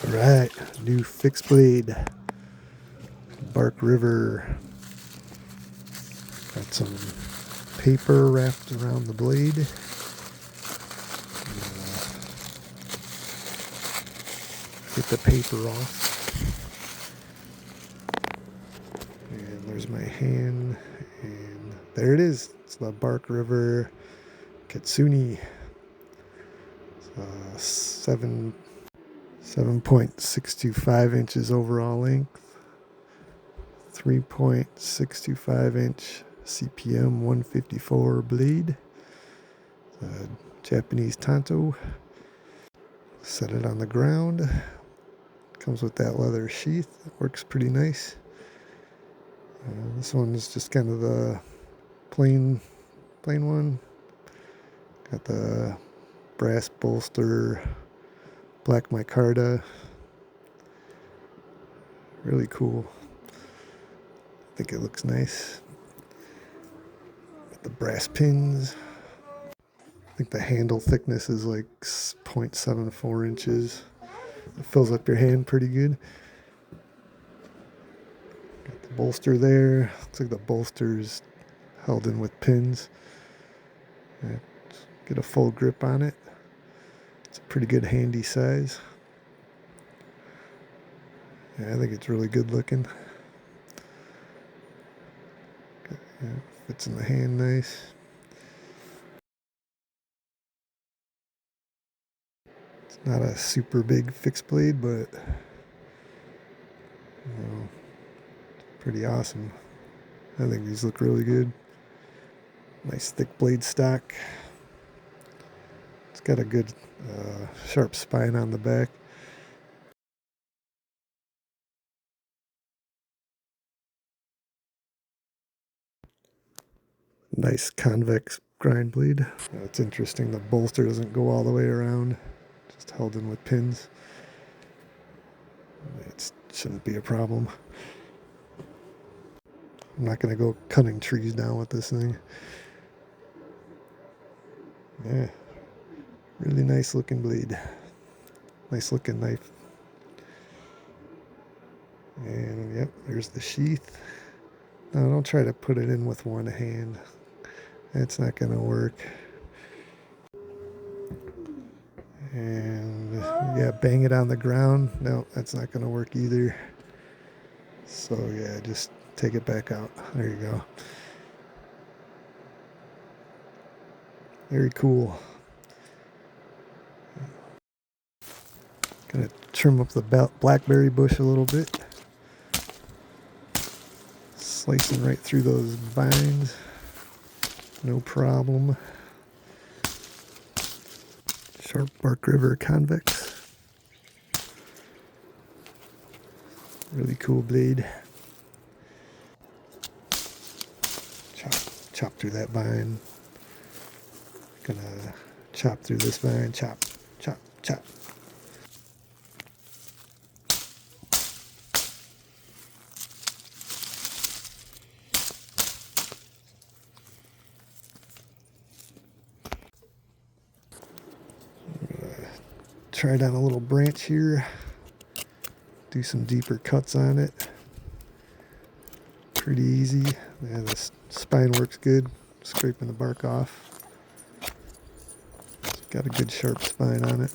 Alright, new fixed blade, Bark River. Got some paper wrapped around the blade. Get the paper off. And there's my hand. And there it is. It's the Bark River Kitsune. 7.625 inches overall length, 3.625 inch CPM 154 blade, Japanese Tanto. Set it on the ground. Comes with that leather sheath. It works pretty nice. This one is just kind of the plain one. Got the brass bolster, black micarta. Really cool. I think it looks nice. Got the brass pins. I think the handle thickness is like 0.74 inches. It fills up your hand pretty good. Got the bolster there. Looks like the bolster's held in with pins. Get a full grip on it. It's a pretty good handy size. Yeah, I think it's really good looking. Yeah, fits in the hand nice. It's not a super big fixed blade, but pretty awesome. I think these look really good. Nice thick blade stock. It's got a good sharp spine on the back. Nice convex grind blade. It's interesting, the bolster doesn't go all the way around, just held in with pins. It shouldn't be a problem. I'm not going to go cutting trees down with this thing. Yeah, really nice looking blade. Nice looking knife. And yep, there's the sheath. Now don't try to put it in with one hand. It's not going to work. And yeah, bang it on the ground. No, that's not going to work either. So yeah, just take it back out. There you go. Very cool. Gonna trim up the blackberry bush a little bit. Slicing right through those vines. No problem. Sharp Bark River convex. Really cool blade. Chop through that vine. Gonna chop through this vine. Chop, chop, chop. Try down a little branch here. Do some deeper cuts on it. Pretty easy. Yeah, the spine works good. Scraping the bark off. It's got a good sharp spine on it.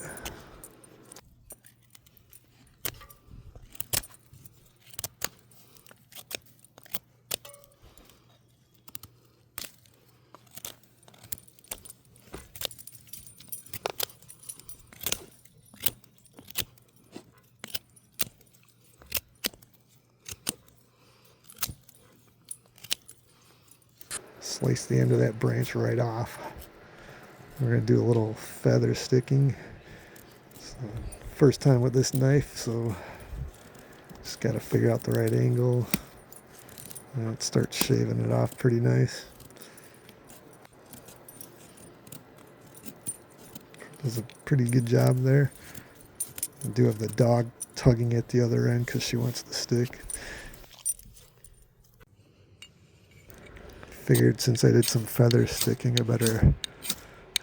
slice the end of that branch right off. We're going to do a little feather sticking. So, first time with this knife, so just got to figure out the right angle. And it starts shaving it off pretty nice. Does a pretty good job there. I do have the dog tugging at the other end because she wants the stick. Figured since I did some feather sticking, I better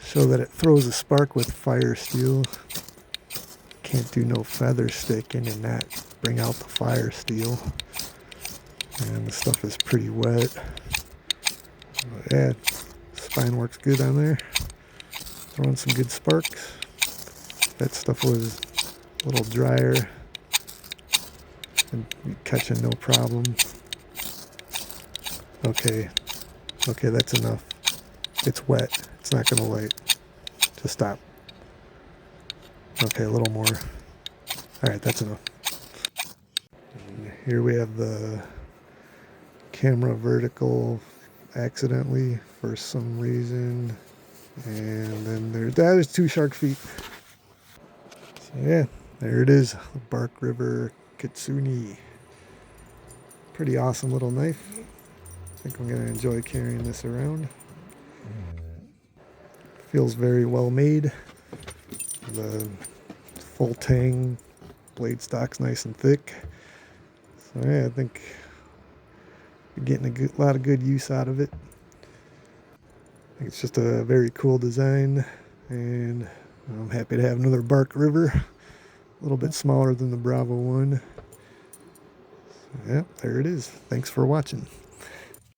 show that it throws a spark with fire steel. Can't do no feather sticking and not bring out the fire steel. And the stuff is pretty wet. But yeah, spine works good on there. Throwing some good sparks. That stuff was a little drier and catching no problem. Okay, that's enough. It's wet. It's not gonna light. Just stop. Okay, a little more. Alright, that's enough. And here we have the camera vertical accidentally for some reason. And then there's 2 shark feet. So yeah, there it is. The Bark River Kitsune. Pretty awesome little knife. I think I'm going to enjoy carrying this around. Feels very well made. The full tang blade stock's nice and thick. So yeah, I think you're getting a lot of good use out of it. I think it's just a very cool design, and I'm happy to have another Bark River. A little bit smaller than the Bravo one. So yeah, there it is. Thanks for watching.